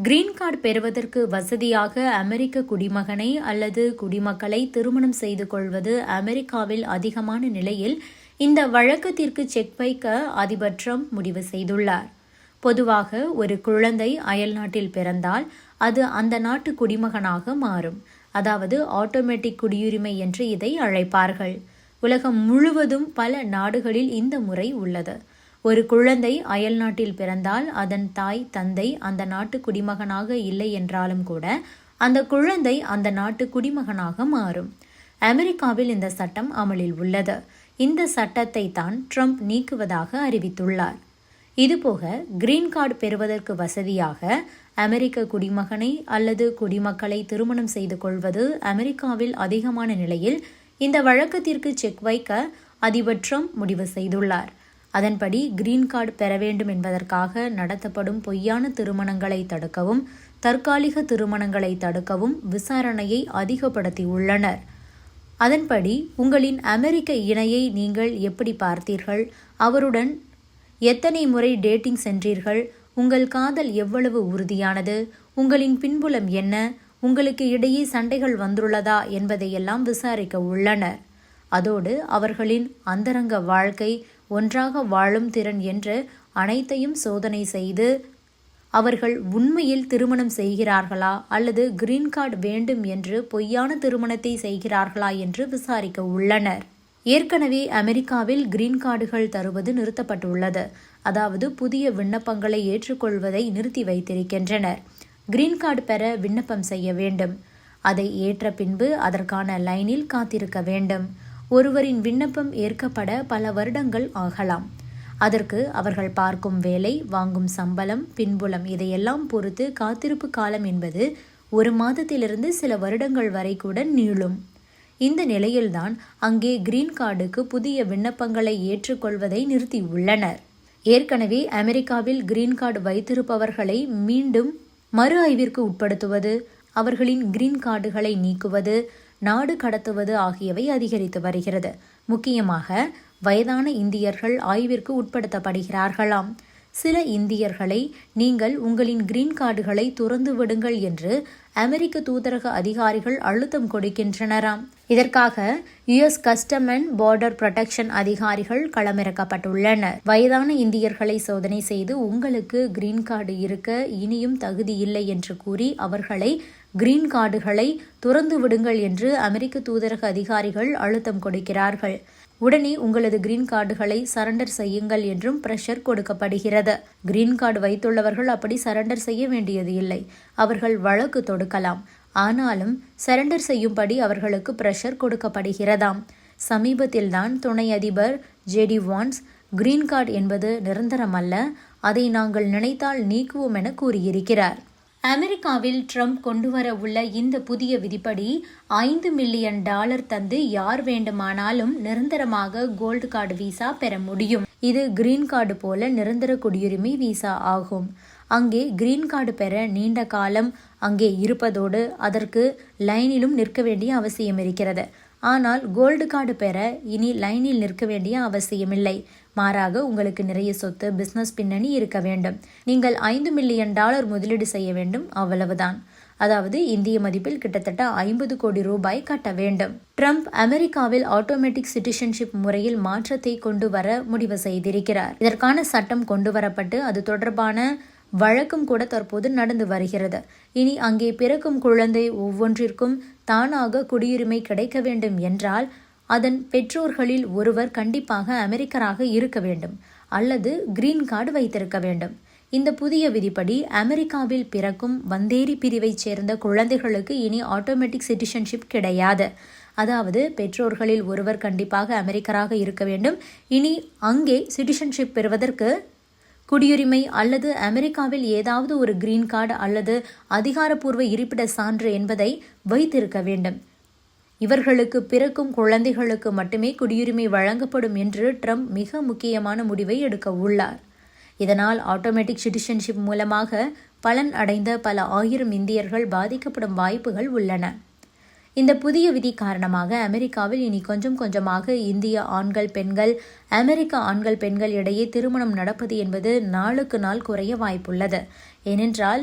Green card பெறுவதற்கு வசதியாக அமெரிக்க குடிமகனை அல்லது குடிமக்களை திருமணம் செய்து கொள்வது அமெரிக்காவில் அதிகமான நிலையில் இந்த வழக்கத்திற்கு செக் வைக்க அதிபர் ட்ரம்ப் முடிவு செய்துள்ளார். பொதுவாக ஒரு குழந்தை அயல்நாட்டில் பிறந்தால் அது அந்த நாட்டு குடிமகனாக மாறும். அதாவது ஆட்டோமேட்டிக் குடியுரிமை என்று இதை அழைப்பார்கள். உலகம் முழுவதும் பல நாடுகளில் இந்த முறை உள்ளது. ஒரு குழந்தை அயல்நாட்டில் பிறந்தால் அதன் தாய் தந்தை அந்த நாட்டு குடிமகனாக இல்லை என்றாலும் கூட அந்த குழந்தை அந்த நாட்டு குடிமகனாக மாறும். அமெரிக்காவில் இந்த சட்டம் அமலில் உள்ளது. இந்த சட்டத்தை தான் ட்ரம்ப் நீக்குவதாக அறிவித்துள்ளார். இதுபோக கிரீன் கார்டு பெறுவதற்கு வசதியாக அமெரிக்க குடிமகனை அல்லது குடிமக்களை திருமணம் செய்து கொள்வது அமெரிக்காவில் அதிகமான நிலையில் இந்த வழக்கத்திற்கு செக் வைக்க அதிபர் ட்ரம்ப் முடிவு செய்துள்ளார். அதன்படி கிரீன் கார்டு பெற வேண்டும் என்பதற்காக நடத்தப்படும் பொய்யான திருமணங்களை தடுக்கவும் தற்காலிக திருமணங்களை தடுக்கவும் விசாரணையை அதிகப்படுத்தியுள்ளனர். அதன்படி உங்களின் அமெரிக்க இணையை நீங்கள் எப்படி பார்த்தீர்கள், அவருடன் எத்தனை முறை டேட்டிங் சென்றீர்கள், உங்கள் காதல் எவ்வளவு உறுதியானது, உங்களின் பின்புலம் என்ன, உங்களுக்கு இடையே சண்டைகள் வந்துள்ளதா என்பதையெல்லாம் விசாரிக்க உள்ளனர். அதோடு அவர்களின் அந்தரங்க வாழ்க்கை, ஒன்றாக வாழும் திறன் என்று அனைத்தையும் சோதனை செய்து அவர்கள் உண்மையில் திருமணம் செய்கிறார்களா அல்லது கிரீன் கார்டு வேண்டும் என்று பொய்யான திருமணத்தை செய்கிறார்களா என்று விசாரிக்க உள்ளனர். ஏற்கனவே அமெரிக்காவில் கிரீன் கார்டுகள் தருவது நிறுத்தப்பட்டுள்ளது. அதாவது புதிய விண்ணப்பங்களை ஏற்றுக்கொள்வதை நிறுத்தி வைத்திருக்கின்றனர். கிரீன் கார்டு பெற விண்ணப்பம் செய்ய வேண்டும். அதை ஏற்ற பின்பு அதற்கான லைனில் காத்திருக்க வேண்டும். ஒருவரின் விண்ணப்பம் ஏற்கப்பட பல வருடங்கள் ஆகலாம். அதற்கு அவர்கள் பார்க்கும் வேலை, வாங்கும் சம்பளம், பின்புலம் இதையெல்லாம் பொறுத்து காத்திருப்பு காலம் என்பது 1 மாதத்திலிருந்து சில வருடங்கள் வரை கூட நீளும். இந்த நிலையில்தான் அங்கே கிரீன் கார்டுக்கு புதிய விண்ணப்பங்களை ஏற்றுக்கொள்வதை நிறுத்தியுள்ளனர். ஏற்கனவே அமெரிக்காவில் கிரீன் கார்டு வைத்திருப்பவர்களை மீண்டும் மறு ஆய்விற்கு உட்படுத்துவது, அவர்களின் கிரீன் கார்டுகளை நீக்குவது, நாடு கடத்துவது ஆகியவை அதிகரித்து வருகிறது. முக்கியமாக வயதான இந்தியர்கள் ஆய்விற்கு உட்படுத்தப்படுகிறார்களாம். சில இந்தியர்களை நீங்கள் உங்களின் கிரீன் கார்டுகளை துறந்து விடுங்கள் என்று அமெரிக்க தூதரக அதிகாரிகள் அழுத்தம் கொடுக்கின்றனராம். இதற்காக US custom and border protection அதிகாரிகள் களமிறக்கப்பட்டுள்ளனர். வயதான இந்தியர்களை சோதனை செய்து உங்களுக்கு கிரீன் கார்டு இருக்க இனியும் தகுதி இல்லை என்று கூறி அவர்களை கிரீன் கார்டுகளை துறந்து விடுங்கள் என்று அமெரிக்க தூதரக அதிகாரிகள் அழுத்தம் கொடுக்கிறார்கள். உடனே உங்களது கிரீன் கார்டுகளை சரண்டர் செய்யுங்கள் என்றும் பிரஷர் கொடுக்கப்படுகிறது. கிரீன் கார்டு வைத்துள்ளவர்கள் அப்படி சரண்டர் செய்ய வேண்டியது இல்லை. அவர்கள் வழக்கு தொடுக்கலாம். ஆனாலும் சரண்டர் செய்யும்படி அவர்களுக்கு பிரஷர் கொடுக்கப்படுகிறதாம். சமீபத்தில்தான் துணை அதிபர் JD வான்ஸ் கிரீன் கார்டு என்பது நிரந்தரமல்ல, அதை நாங்கள் நினைத்தால் நீக்குவோம் என கூறியிருக்கிறார். அமெரிக்காவில் ட்ரம்ப் கொண்டுவர உள்ள இந்த புதிய விதிப்படி $5 மில்லியன் தந்து யார் வேண்டுமானாலும் நிரந்தரமாக கோல்டு கார்டு விசா பெற முடியும். இது கிரீன் கார்டு போல நிரந்தர குடியுரிமை விசா ஆகும். அங்கே கிரீன் கார்டு பெற நீண்ட காலம் அங்கே இருப்பதோடு அதற்கு லைனிலும் நிற்க வேண்டிய அவசியம் இருக்கிறது. ஆனால் கோல்டு கார்டு பெற இனி லைனில் நிற்க வேண்டிய அவசியமில்லை. மாறாக உங்களுக்கு நிறைய சொத்து, பிசினஸ் பின்னணி இருக்க வேண்டும். நீங்கள் $5 மில்லியன் முதலீடு செய்ய வேண்டும், அவ்வளவுதான். அதாவது இந்திய மதிப்பில் கிட்டத்தட்ட 50 கோடி ரூபாய் கட்ட வேண்டும். ட்ரம்ப் அமெரிக்காவில் ஆட்டோமேட்டிக் சிட்டிசன்ஷிப் முறையில் மாற்றத்தை கொண்டு வர முடிவு செய்திருக்கிறார். இதற்கான சட்டம் கொண்டு வரப்பட்டு அது தொடர்பான வழக்கும் கூட தற்போது நடந்து வருகிறது. இனி அங்கே பிறக்கும் குழந்தை ஒவ்வொன்றிற்கும் தானாக குடியுரிமை கிடைக்க வேண்டும் என்றால் அதன் பெற்றோர்களில் ஒருவர் கண்டிப்பாக அமெரிக்கராக இருக்க வேண்டும் அல்லது கிரீன் கார்டு வைத்திருக்க வேண்டும். இந்த புதிய விதிப்படி அமெரிக்காவில் பிறக்கும் வந்தேரி பிரிவைச் சேர்ந்த குழந்தைகளுக்கு இனி ஆட்டோமேட்டிக் சிட்டிசன்ஷிப் கிடையாது. அதாவது பெற்றோர்களில் ஒருவர் கண்டிப்பாக அமெரிக்கராக இருக்க வேண்டும். இனி அங்கே சிட்டிசன்ஷிப் பெறுவதற்கு குடியுரிமை அல்லது அமெரிக்காவில் ஏதாவது ஒரு கிரீன் கார்டு அல்லது அதிகாரப்பூர்வ இருப்பிட சான்று என்பதை வைத்திருக்க வேண்டும். இவர்களுக்கு பிறக்கும் குழந்தைகளுக்கு மட்டுமே குடியுரிமை வழங்கப்படும் என்று ட்ரம்ப் மிக முக்கியமான முடிவை எடுக்க உள்ளார். இதனால் ஆட்டோமேட்டிக் சிட்டிசன்ஷிப் மூலமாக பலன் அடைந்த பல ஆயிரம் இந்தியர்கள் பாதிக்கப்படும் வாய்ப்புகள் உள்ளன. இந்த புதிய விதி காரணமாக அமெரிக்காவில் இனி கொஞ்சம் கொஞ்சமாக இந்திய ஆண்கள் பெண்கள், அமெரிக்க ஆண்கள் பெண்கள் இடையே திருமணம் நடப்பது என்பது நாளுக்கு நாள் குறைய வாய்ப்புள்ளது. ஏனென்றால்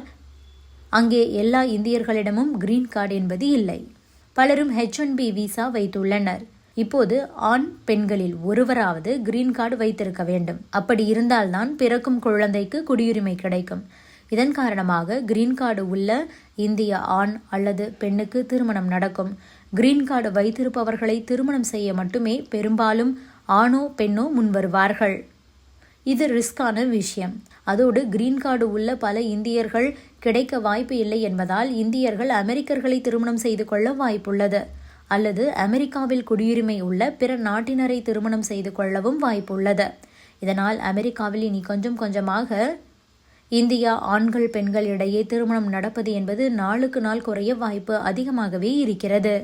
அங்கே எல்லா இந்தியர்களிடமும் கிரீன் கார்டு என்பது இல்லை. பலரும் H1B விசா வைத்துள்ளனர். இப்போது ஆண் பெண்களில் ஒருவராவது கிரீன் கார்டு வைத்திருக்க வேண்டும். அப்படி இருந்தால்தான் பிறக்கும் குழந்தைக்கு குடியுரிமை கிடைக்கும். இதன் காரணமாக கிரீன் கார்டு உள்ள இந்திய ஆண் அல்லது பெண்ணுக்கு திருமணம் நடக்கும். கிரீன் கார்டு வைத்திருப்பவர்களை திருமணம் செய்ய மட்டுமே பெரும்பாலும் ஆணோ பெண்ணோ முன்வருவார்கள். இது ரிஸ்கான விஷயம். அதோடு கிரீன் கார்டு உள்ள பல இந்தியர்கள் கிடைக்க வாய்ப்பு இல்லை என்பதால் இந்தியர்கள் அமெரிக்கர்களை திருமணம் செய்து கொள்ள வாய்ப்புள்ளது. அல்லது அமெரிக்காவில் குடியுரிமை உள்ள பிற நாட்டினரை திருமணம் செய்து கொள்ளவும் வாய்ப்புள்ளது. இதனால் அமெரிக்காவில் இனி கொஞ்சம் கொஞ்சமாக இந்தியா ஆண்கள் பெண்கள் இடையே திருமணம் நடப்பது என்பது நாளுக்கு நாள் குறைய வாய்ப்பு அதிகமாகவே இருக்கிறது.